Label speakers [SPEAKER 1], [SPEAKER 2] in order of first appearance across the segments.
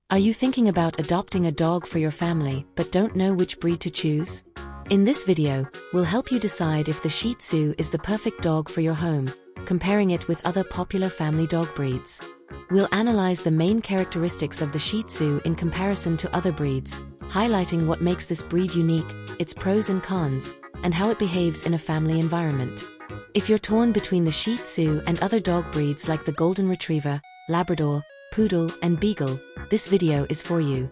[SPEAKER 1] Are you thinking about adopting a dog for your family but don't know which breed to choose? In this video, we'll help you decide if the Shih Tzu is the perfect dog for your home, comparing it with other popular family dog breeds. We'll analyze the main characteristics of the Shih Tzu in comparison to other breeds, highlighting what makes this breed unique, its pros and cons, and how it behaves in a family environment. If you're torn between the Shih Tzu and other dog breeds like the Golden Retriever, Labrador, Poodle, and Beagle, this video is for you.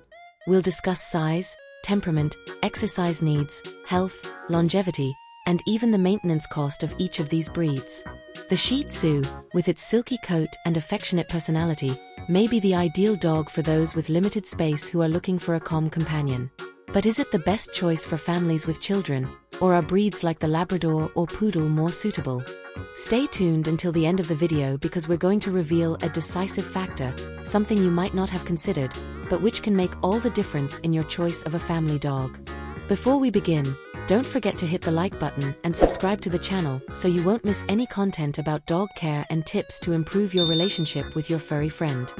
[SPEAKER 1] We'll discuss size, temperament, exercise needs, health, longevity, and even the maintenance cost of each of these breeds. The Shih Tzu, with its silky coat and affectionate personality, may be the ideal dog for those with limited space who are looking for a calm companion. But is it the best choice for families with children, or are breeds like the Labrador or Poodle more suitable? Stay tuned until the end of the video because we're going to reveal a decisive factor, something you might not have considered, but which can make all the difference in your choice of a family dog. Before we begin, don't forget to hit the like button and subscribe to the channel so you won't miss any content about dog care and tips to improve your relationship with your furry friend.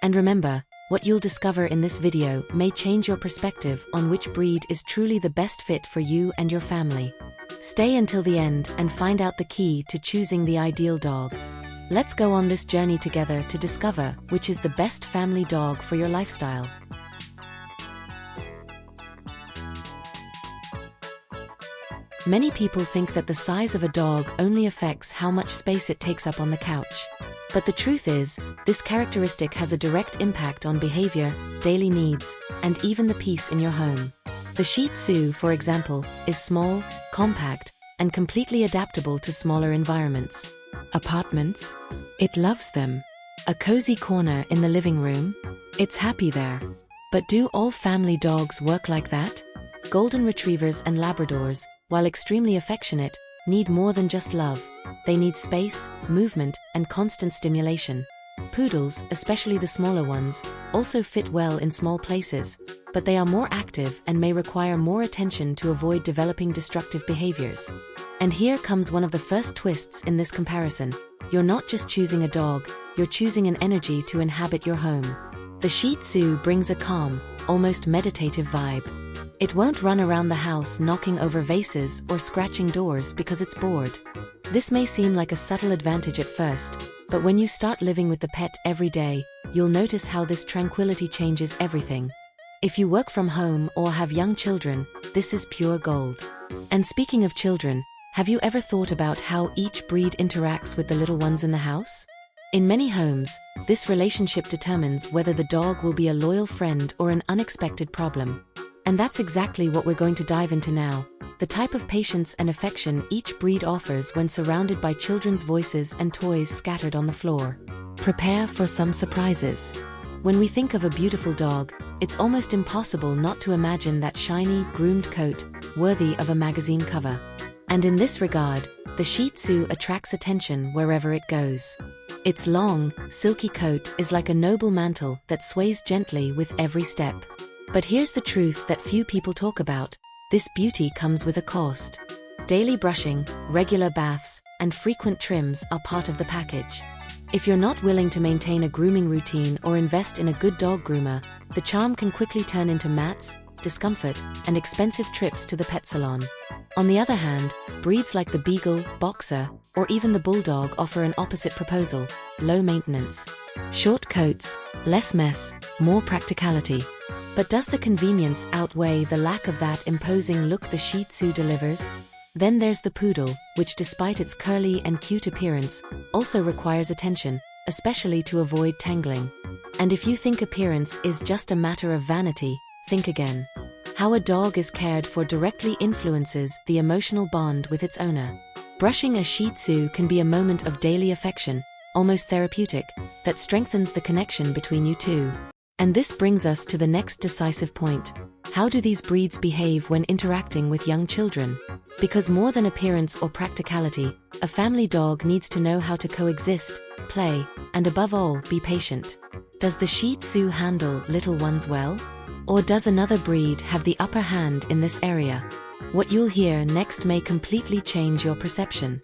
[SPEAKER 1] And remember, what you'll discover in this video may change your perspective on which breed is truly the best fit for you and your family. Stay until the end and find out the key to choosing the ideal dog. Let's go on this journey together to discover which is the best family dog for your lifestyle. Many people think that the size of a dog only affects how much space it takes up on the couch. But the truth is, this characteristic has a direct impact on behavior, daily needs, and even the peace in your home. The Shih Tzu, for example, is small, compact, and completely adaptable to smaller environments. Apartments? It loves them. A cozy corner in the living room? It's happy there. But do all family dogs work like that? Golden Retrievers and Labradors, while extremely affectionate, need more than just love. They need space, movement, and constant stimulation. Poodles, especially the smaller ones, also fit well in small places, but they are more active and may require more attention to avoid developing destructive behaviors. And here comes one of the first twists in this comparison. You're not just choosing a dog, you're choosing an energy to inhabit your home. The Shih Tzu brings a calm, almost meditative vibe. It won't run around the house knocking over vases or scratching doors because it's bored. This may seem like a subtle advantage at first, but when you start living with the pet every day, you'll notice how this tranquility changes everything. If you work from home or have young children, this is pure gold. And speaking of children, have you ever thought about how each breed interacts with the little ones in the house? In many homes, this relationship determines whether the dog will be a loyal friend or an unexpected problem. And that's exactly what we're going to dive into now, the type of patience and affection each breed offers when surrounded by children's voices and toys scattered on the floor. Prepare for some surprises. When we think of a beautiful dog, it's almost impossible not to imagine that shiny, groomed coat, worthy of a magazine cover. And in this regard, the Shih Tzu attracts attention wherever it goes. Its long, silky coat is like a noble mantle that sways gently with every step. But here's the truth that few people talk about. This beauty comes with a cost. Daily brushing, regular baths, and frequent trims are part of the package. If you're not willing to maintain a grooming routine or invest in a good dog groomer, the charm can quickly turn into mats, discomfort, and expensive trips to the pet salon. On the other hand, breeds like the Beagle, Boxer, or even the Bulldog offer an opposite proposal: low maintenance. Short coats, less mess, more practicality. But does the convenience outweigh the lack of that imposing look the Shih Tzu delivers? Then there's the Poodle, which despite its curly and cute appearance, also requires attention, especially to avoid tangling. And if you think appearance is just a matter of vanity, think again. How a dog is cared for directly influences the emotional bond with its owner. Brushing a Shih Tzu can be a moment of daily affection, almost therapeutic, that strengthens the connection between you two. And this brings us to the next decisive point. How do these breeds behave when interacting with young children? Because more than appearance or practicality, a family dog needs to know how to coexist, play, and above all, be patient. Does the Shih Tzu handle little ones well? Or does another breed have the upper hand in this area? What you'll hear next may completely change your perception.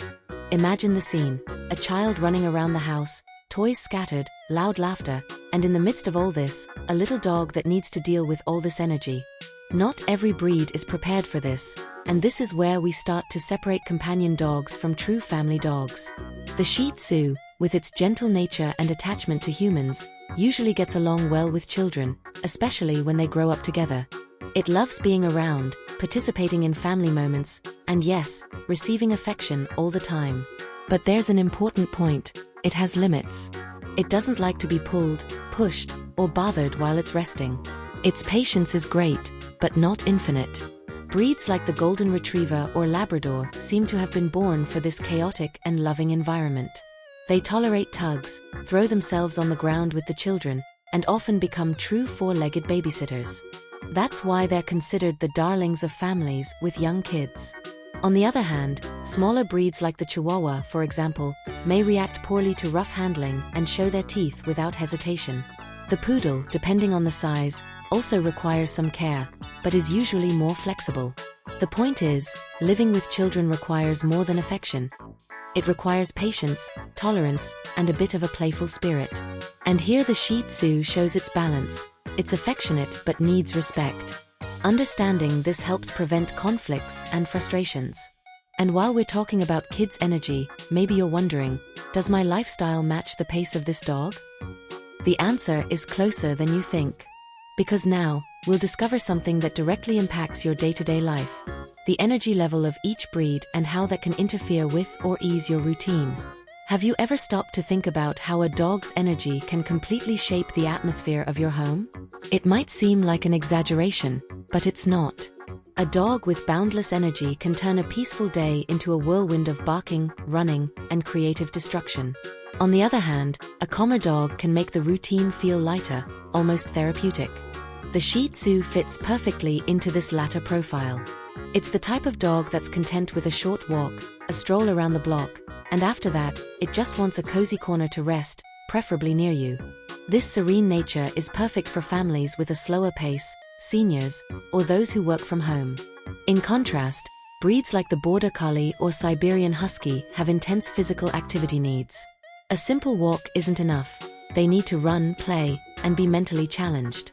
[SPEAKER 1] Imagine the scene: a child running around the house, toys scattered, loud laughter, and in the midst of all this, a little dog that needs to deal with all this energy. Not every breed is prepared for this, and this is where we start to separate companion dogs from true family dogs. The Shih Tzu, with its gentle nature and attachment to humans, usually gets along well with children, especially when they grow up together. It loves being around, participating in family moments, and yes, receiving affection all the time. But there's an important point: it has limits. It doesn't like to be pulled, pushed, or bothered while it's resting. Its patience is great, but not infinite. Breeds like the Golden Retriever or Labrador seem to have been born for this chaotic and loving environment. They tolerate tugs, throw themselves on the ground with the children, and often become true four-legged babysitters. That's why they're considered the darlings of families with young kids. On the other hand, smaller breeds like the Chihuahua, for example, may react poorly to rough handling and show their teeth without hesitation. The Poodle, depending on the size, also requires some care, but is usually more flexible. The point is, living with children requires more than affection. It requires patience, tolerance, and a bit of a playful spirit. And here the Shih Tzu shows its balance. It's affectionate but needs respect. Understanding this helps prevent conflicts and frustrations. And while we're talking about kids' energy, maybe you're wondering, does my lifestyle match the pace of this dog? The answer is closer than you think. Because now, we'll discover something that directly impacts your day-to-day life: the energy level of each breed and how that can interfere with or ease your routine. Have you ever stopped to think about how a dog's energy can completely shape the atmosphere of your home? It might seem like an exaggeration, but it's not. A dog with boundless energy can turn a peaceful day into a whirlwind of barking, running, and creative destruction. On the other hand, a calmer dog can make the routine feel lighter, almost therapeutic. The Shih Tzu fits perfectly into this latter profile. It's the type of dog that's content with a short walk, a stroll around the block, and after that, it just wants a cozy corner to rest, preferably near you. This serene nature is perfect for families with a slower pace, seniors, or those who work from home. In contrast, breeds like the Border Collie or Siberian Husky have intense physical activity needs. A simple walk isn't enough. They need to run, play, and be mentally challenged.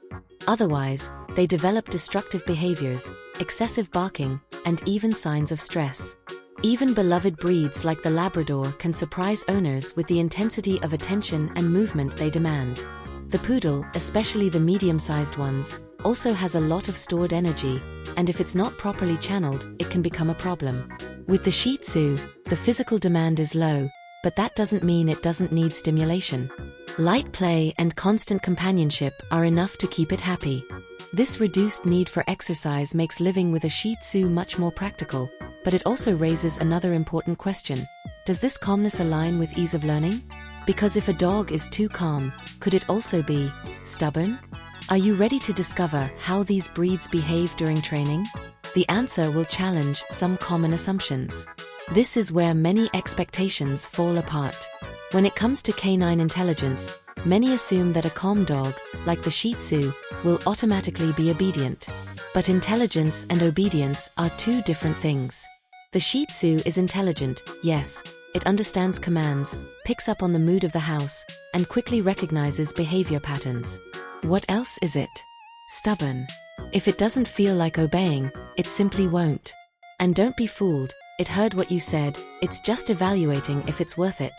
[SPEAKER 1] Otherwise, they develop destructive behaviors, excessive barking, and even signs of stress. Even beloved breeds like the Labrador can surprise owners with the intensity of attention and movement they demand. The Poodle, especially the medium-sized ones, also has a lot of stored energy, and if it's not properly channeled, it can become a problem. With the Shih Tzu, the physical demand is low, but that doesn't mean it doesn't need stimulation. Light play and constant companionship are enough to keep it happy. This reduced need for exercise makes living with a Shih Tzu much more practical, but it also raises another important question. Does this calmness align with ease of learning? Because if a dog is too calm, could it also be stubborn? Are you ready to discover how these breeds behave during training? The answer will challenge some common assumptions. This is where many expectations fall apart. When it comes to canine intelligence, many assume that a calm dog, like the Shih Tzu, will automatically be obedient. But intelligence and obedience are two different things. The Shih Tzu is intelligent, yes. It understands commands, picks up on the mood of the house, and quickly recognizes behavior patterns. What else is it? Stubborn. If it doesn't feel like obeying, it simply won't. And don't be fooled, it heard what you said, it's just evaluating if it's worth it.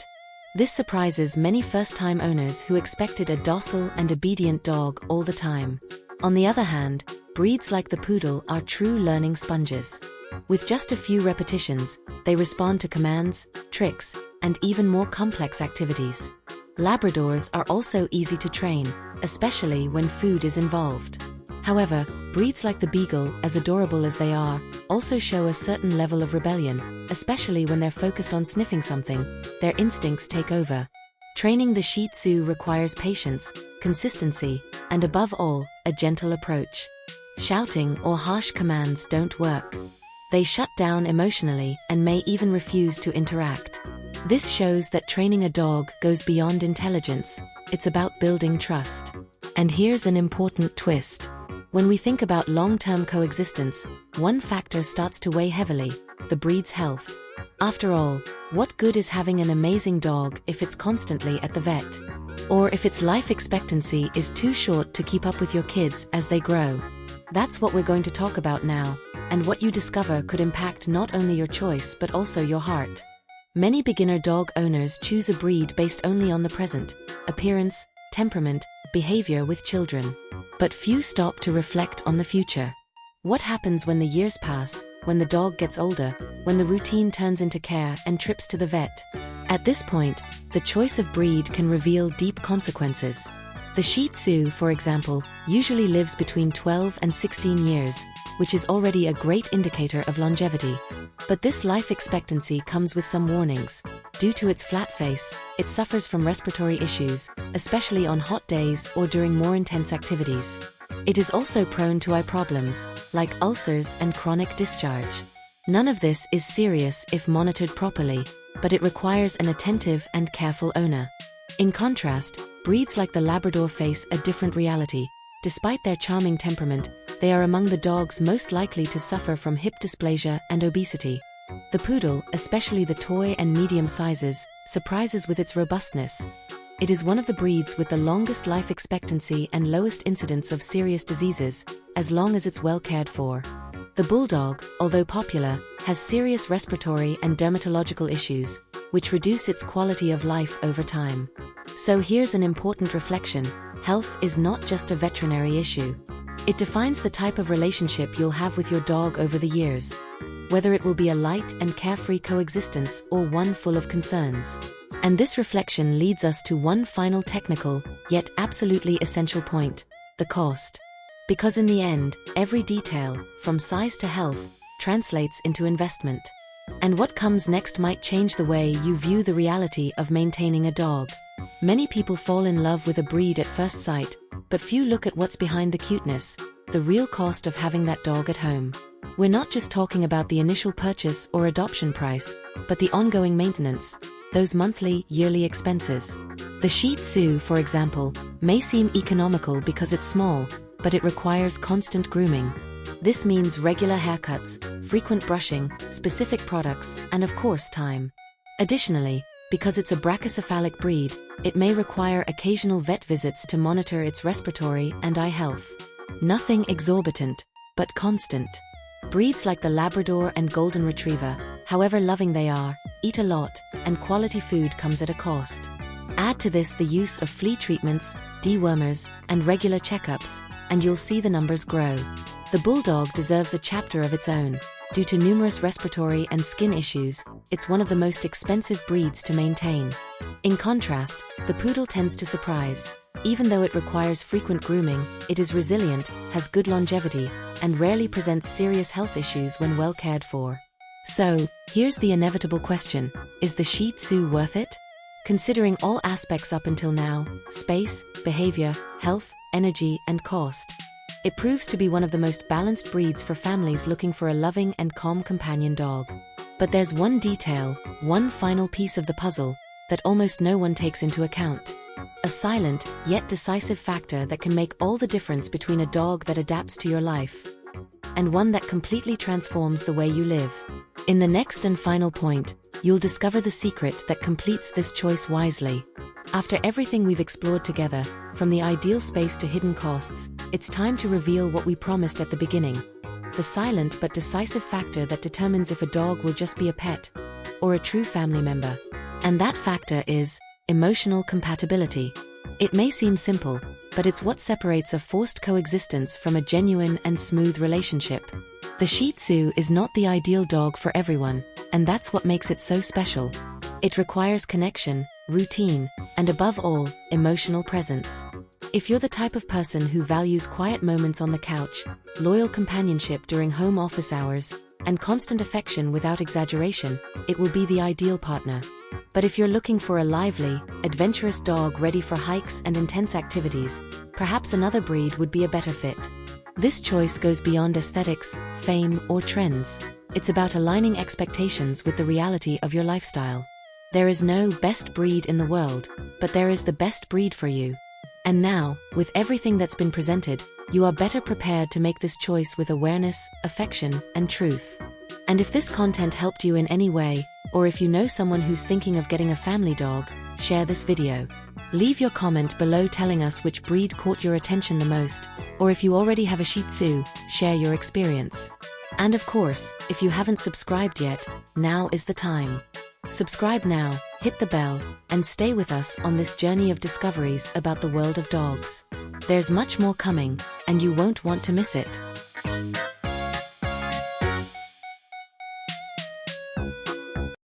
[SPEAKER 1] This surprises many first-time owners who expected a docile and obedient dog all the time. On the other hand, breeds like the Poodle are true learning sponges. With just a few repetitions, they respond to commands, tricks, and even more complex activities. Labradors are also easy to train, especially when food is involved. However, breeds like the Beagle, as adorable as they are, also show a certain level of rebellion, especially when they're focused on sniffing something. Their instincts take over. Training the Shih Tzu requires patience, consistency, and above all, a gentle approach. Shouting or harsh commands don't work. They shut down emotionally and may even refuse to interact. This shows that training a dog goes beyond intelligence. It's about building trust. And here's an important twist. When we think about long-term coexistence, one factor starts to weigh heavily: the breed's health. After all, what good is having an amazing dog if it's constantly at the vet? Or if its life expectancy is too short to keep up with your kids as they grow? That's what we're going to talk about now, and what you discover could impact not only your choice but also your heart. Many beginner dog owners choose a breed based only on the present, appearance, temperament, behavior with children. But few stop to reflect on the future. What happens when the years pass, when the dog gets older, when the routine turns into care and trips to the vet? At this point, the choice of breed can reveal deep consequences. The Shih Tzu, for example, usually lives between 12 and 16 years, which is already a great indicator of longevity. But this life expectancy comes with some warnings. Due to its flat face, it suffers from respiratory issues, especially on hot days or during more intense activities. It is also prone to eye problems, like ulcers and chronic discharge. None of this is serious if monitored properly, but it requires an attentive and careful owner. In contrast, breeds like the Labrador face a different reality. Despite their charming temperament, they are among the dogs most likely to suffer from hip dysplasia and obesity. The Poodle, especially the toy and medium sizes, surprises with its robustness. It is one of the breeds with the longest life expectancy and lowest incidence of serious diseases, as long as it's well cared for. The Bulldog, although popular, has serious respiratory and dermatological issues, which reduce its quality of life over time. So here's an important reflection: health is not just a veterinary issue. It defines the type of relationship you'll have with your dog over the years. Whether it will be a light and carefree coexistence or one full of concerns. And this reflection leads us to one final technical, yet absolutely essential point: the cost. Because in the end, every detail, from size to health, translates into investment. And what comes next might change the way you view the reality of maintaining a dog. Many people fall in love with a breed at first sight, but few look at what's behind the cuteness, the real cost of having that dog at home. We're not just talking about the initial purchase or adoption price, but the ongoing maintenance, those monthly, yearly expenses. The Shih Tzu, for example, may seem economical because it's small, but it requires constant grooming. This means regular haircuts, frequent brushing, specific products, and of course time. Additionally, because it's a brachycephalic breed, it may require occasional vet visits to monitor its respiratory and eye health. Nothing exorbitant, but constant. Breeds like the Labrador and Golden Retriever, however loving they are, eat a lot, and quality food comes at a cost. Add to this the use of flea treatments, dewormers, and regular checkups, and you'll see the numbers grow. The Bulldog deserves a chapter of its own. Due to numerous respiratory and skin issues, it's one of the most expensive breeds to maintain. In contrast, the Poodle tends to surprise. Even though it requires frequent grooming, it is resilient, has good longevity, and rarely presents serious health issues when well cared for. So, here's the inevitable question: is the Shih Tzu worth it? Considering all aspects up until now, space, behavior, health, energy, and cost, it proves to be one of the most balanced breeds for families looking for a loving and calm companion dog. But there's one detail, one final piece of the puzzle, that almost no one takes into account. A silent, yet decisive factor that can make all the difference between a dog that adapts to your life and one that completely transforms the way you live. In the next and final point, you'll discover the secret that completes this choice wisely. After everything we've explored together, from the ideal space to hidden costs, it's time to reveal what we promised at the beginning. The silent but decisive factor that determines if a dog will just be a pet or a true family member. And that factor is emotional compatibility. It may seem simple, but it's what separates a forced coexistence from a genuine and smooth relationship. The Shih Tzu is not the ideal dog for everyone, and that's what makes it so special. It requires connection, routine, and above all, emotional presence. If you're the type of person who values quiet moments on the couch, loyal companionship during home office hours, and constant affection without exaggeration, it will be the ideal partner. But if you're looking for a lively, adventurous dog ready for hikes and intense activities, perhaps another breed would be a better fit. This choice goes beyond aesthetics, fame, or trends. It's about aligning expectations with the reality of your lifestyle. There is no best breed in the world, but there is the best breed for you. And now, with everything that's been presented, you are better prepared to make this choice with awareness, affection, and truth. And if this content helped you in any way, or if you know someone who's thinking of getting a family dog, share this video. Leave your comment below telling us which breed caught your attention the most, or if you already have a Shih Tzu, share your experience. And of course, if you haven't subscribed yet, now is the time. Subscribe now, hit the bell, and stay with us on this journey of discoveries about the world of dogs. There's much more coming, and you won't want to miss it.